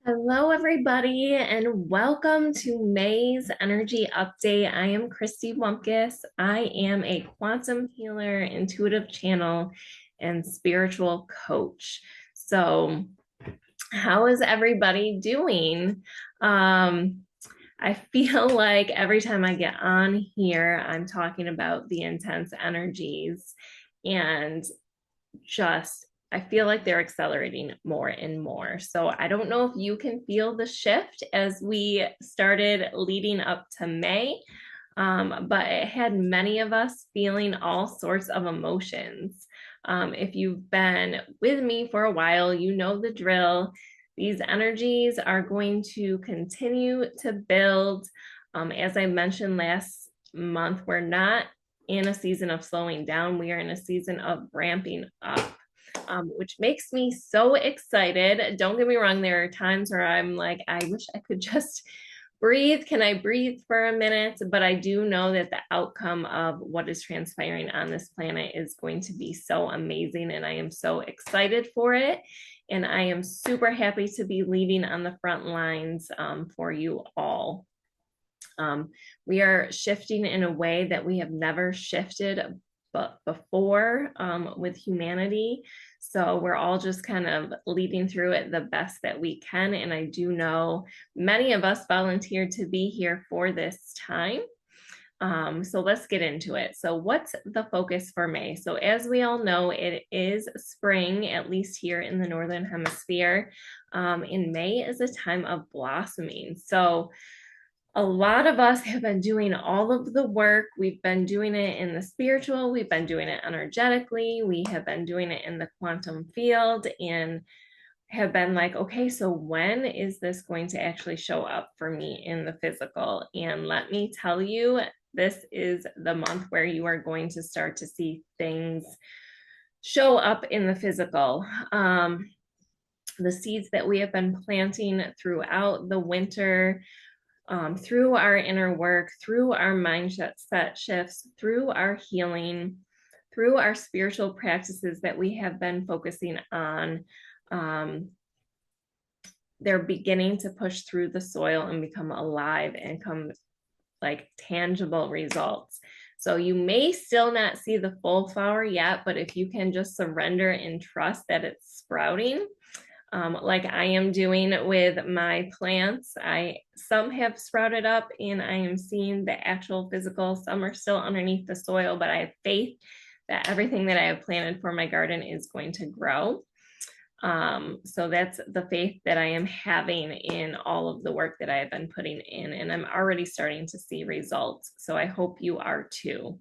Hello, everybody, and welcome to May's Energy Update. I am Christy Wumpkus. I am a quantum healer, intuitive channel, and spiritual coach. So, how is everybody doing? I feel like every time I get on here, I'm talking about the intense energies and just I feel like they're accelerating more and more. So I don't know if you can feel the shift as we started leading up to May, but it had many of us feeling all sorts of emotions. If you've been with me for a while, you know the drill. These energies are going to continue to build. As I mentioned last month, we're not in a season of slowing down, we are in a season of ramping up. Which makes me so excited. Don't get me wrong, there are times where I'm like, I wish I could just breathe. Can I breathe for a minute? But I do know that the outcome of what is transpiring on this planet is going to be so amazing, and I am so excited for it. And I am super happy to be leading on the front lines for you all. We are shifting in a way that we have never shifted but before with humanity. So we're all just kind of leading through it the best that we can. And I do know many of us volunteered to be here for this time. So let's get into it. So what's the focus for May? So as we all know, it is spring, at least here in the Northern Hemisphere. And May is a time of blossoming. So a lot of us have been doing all of the work. We've been doing it in the spiritual, we've been doing it energetically, we have been doing it in the quantum field, and have been like, okay, so when is this going to actually show up for me in the physical? And let me tell you, this is the month where you are going to start to see things show up in the physical. The seeds that we have been planting throughout the winter, through our inner work, through our mindset set shifts, through our healing, through our spiritual practices that we have been focusing on, they're beginning to push through the soil and become alive and come like tangible results. So you may still not see the full flower yet, but if you can just surrender and trust that it's sprouting, like I am doing with my plants. Some have sprouted up and I am seeing the actual physical. Some are still underneath the soil, but I have faith that everything that I have planted for my garden is going to grow. So that's the faith that I am having in all of the work that I have been putting in, and I'm already starting to see results. So I hope you are too.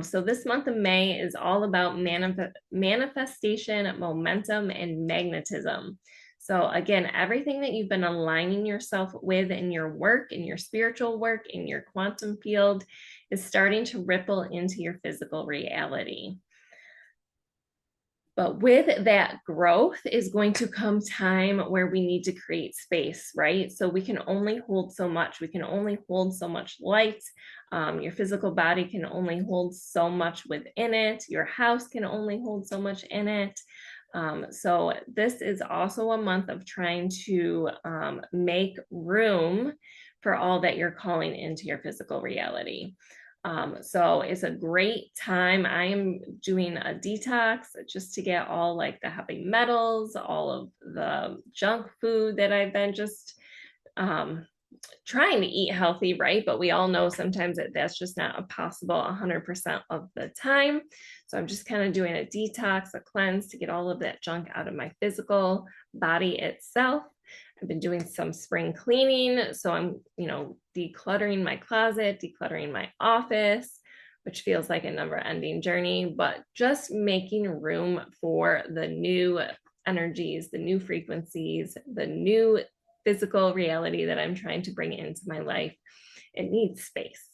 So this month of May is all about manifestation, momentum, and magnetism. So again, everything that you've been aligning yourself with in your work, in your spiritual work, in your quantum field is starting to ripple into your physical reality. But with that growth is going to come time where we need to create space, right? So we can only hold so much. We can only hold so much light. Your physical body can only hold so much within it. Your house can only hold so much in it. So this is also a month of trying to make room for all that you're calling into your physical reality. So it's a great time. I am doing a detox just to get all like the heavy metals, all of the junk food that I've been just trying to eat healthy, right? But we all know sometimes that's just not possible 100% of the time. So I'm just kind of doing a detox, a cleanse to get all of that junk out of my physical body itself. I've been doing some spring cleaning. So I'm, decluttering my closet, decluttering my office, which feels like a never ending journey, but just making room for the new energies, the new frequencies, the new physical reality that I'm trying to bring into my life. It needs space.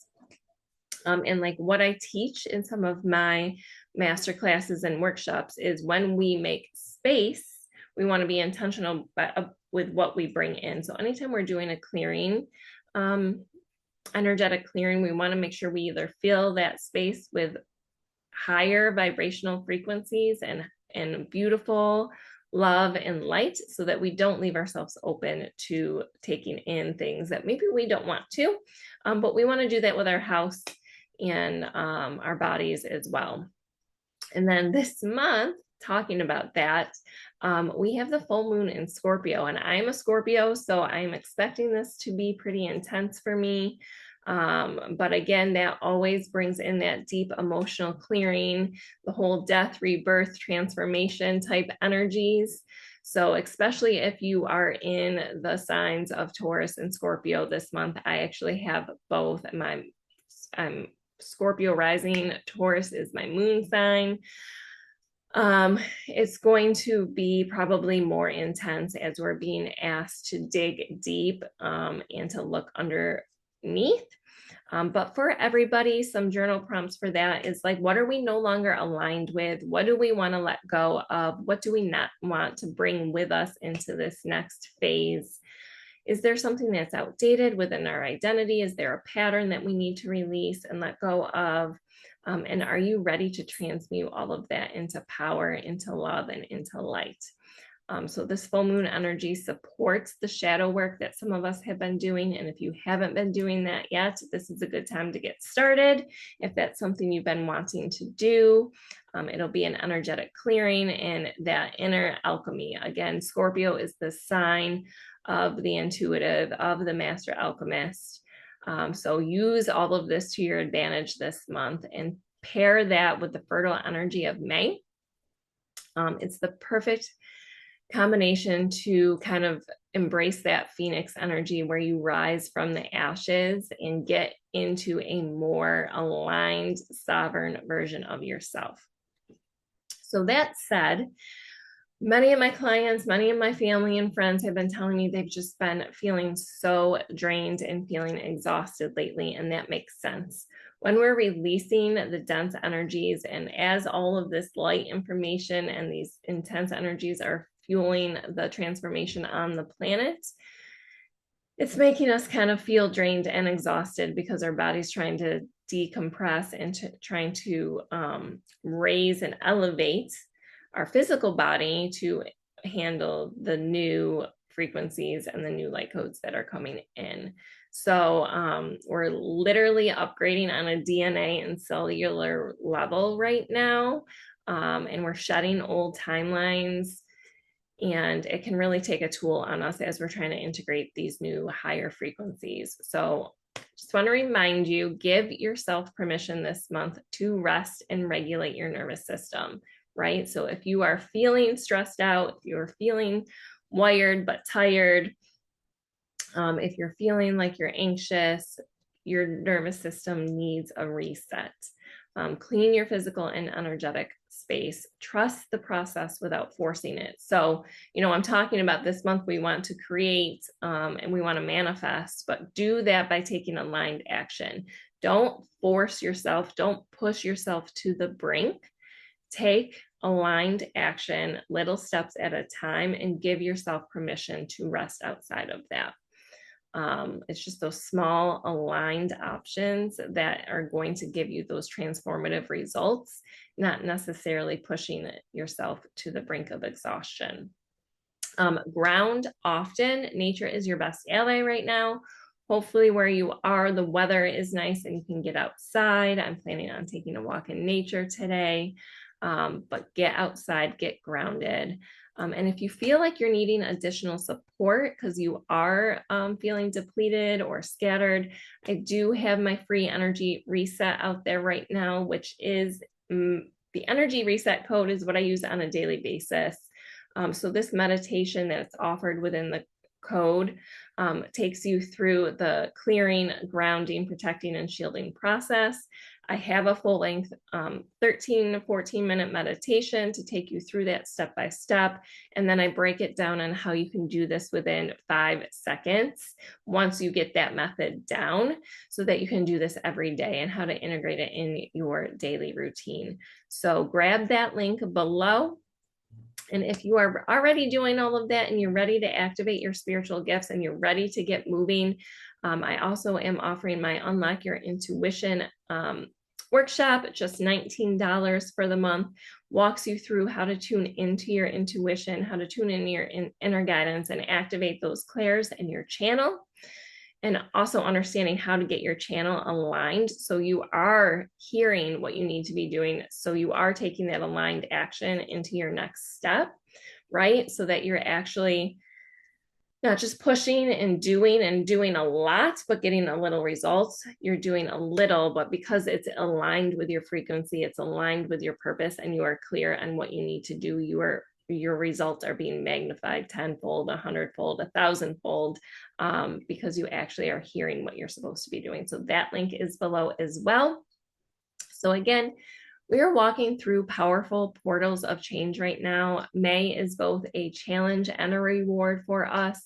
And like what I teach in some of my master classes and workshops is when we make space, we want to be intentional with what we bring in. So anytime we're doing a clearing, energetic clearing, we want to make sure we either fill that space with higher vibrational frequencies and beautiful love and light so that we don't leave ourselves open to taking in things that maybe we don't want to, but we want to do that with our house and our bodies as well. And then this month, talking about that, we have the full moon in Scorpio, and I'm a Scorpio, so I'm expecting this to be pretty intense for me. But again, that always brings in that deep emotional clearing, the whole death, rebirth, transformation type energies. So especially if you are in the signs of Taurus and Scorpio this month, I actually have both. I'm Scorpio rising, Taurus is my moon sign. It's going to be probably more intense as we're being asked to dig deep and to look underneath. But for everybody, some journal prompts for that is like, what are we no longer aligned with? What do we want to let go of? What do we not want to bring with us into this next phase? Is there something that's outdated within our identity? Is there a pattern that we need to release and let go of? And are you ready to transmute all of that into power, into love, and into light? So this full moon energy supports the shadow work that some of us have been doing. And if you haven't been doing that yet, this is a good time to get started. If that's something you've been wanting to do, it'll be an energetic clearing and that inner alchemy. Again, Scorpio is the sign of the intuitive, of the master alchemist. So use all of this to your advantage this month and pair that with the fertile energy of May. It's the perfect combination to kind of embrace that phoenix energy where you rise from the ashes and get into a more aligned, sovereign version of yourself. So that said, many of my clients, many of my family and friends have been telling me they've just been feeling so drained and feeling exhausted lately, and that makes sense. When we're releasing the dense energies, and as all of this light information and these intense energies are fueling the transformation on the planet, it's making us kind of feel drained and exhausted because our body's trying to decompress and trying to raise and elevate our physical body to handle the new frequencies and the new light codes that are coming in. So we're literally upgrading on a DNA and cellular level right now, and we're shedding old timelines. And it can really take a toll on us as we're trying to integrate these new higher frequencies. So just want to remind you, give yourself permission this month to rest and regulate your nervous system, right? So if you are feeling stressed out, if you're feeling wired but tired, if you're feeling like you're anxious, your nervous system needs a reset. Clean your physical and energetic space. Trust the process without forcing it. So, I'm talking about this month, we want to create and we want to manifest, but do that by taking aligned action. Don't force yourself. Don't push yourself to the brink. Take aligned action, little steps at a time, and give yourself permission to rest outside of that. It's just those small aligned options that are going to give you those transformative results, not necessarily pushing yourself to the brink of exhaustion. Ground often. Nature is your best ally right now. Hopefully where you are, the weather is nice and you can get outside. I'm planning on taking a walk in nature today, but get outside, get grounded. And if you feel like you're needing additional support because you are feeling depleted or scattered, I do have my free energy reset out there right now, which is the energy reset code is what I use on a daily basis. So this meditation that's offered within the code takes you through the clearing, grounding, protecting, and shielding process. I have a full length 13 to 14 minute meditation to take you through that step by step. And then I break it down on how you can do this within 5 seconds once you get that method down so that you can do this every day and how to integrate it in your daily routine. So grab that link below. And if you are already doing all of that and you're ready to activate your spiritual gifts and you're ready to get moving, I also am offering my Unlock Your Intuition workshop, just $19 for the month, walks you through how to tune into your intuition, how to tune in your inner guidance and activate those clairs in your channel. And also understanding how to get your channel aligned so you are hearing what you need to be doing, so you are taking that aligned action into your next step, right? So that you're actually not just pushing and doing a lot, but getting a little results. You're doing a little, but because it's aligned with your frequency, it's aligned with your purpose, and you are clear on what you need to do, your results are being magnified tenfold, 100-fold, 1,000-fold, because you actually are hearing what you're supposed to be doing. So that link is below as well. So again, we are walking through powerful portals of change right now. May is both a challenge and a reward for us.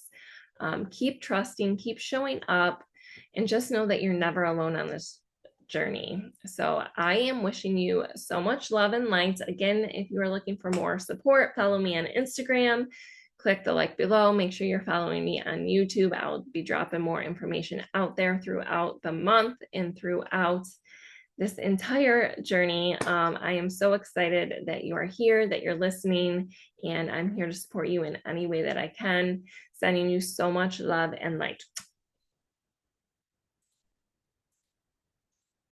Keep trusting, keep showing up, and just know that you're never alone on this journey. So I am wishing you so much love and light. Again, if you are looking for more support, follow me on Instagram. Click the like below. Make sure you're following me on YouTube. I'll be dropping more information out there throughout the month and throughout this entire journey. I am so excited that you are here, that you're listening, and I'm here to support you in any way that I can. Sending you so much love and light.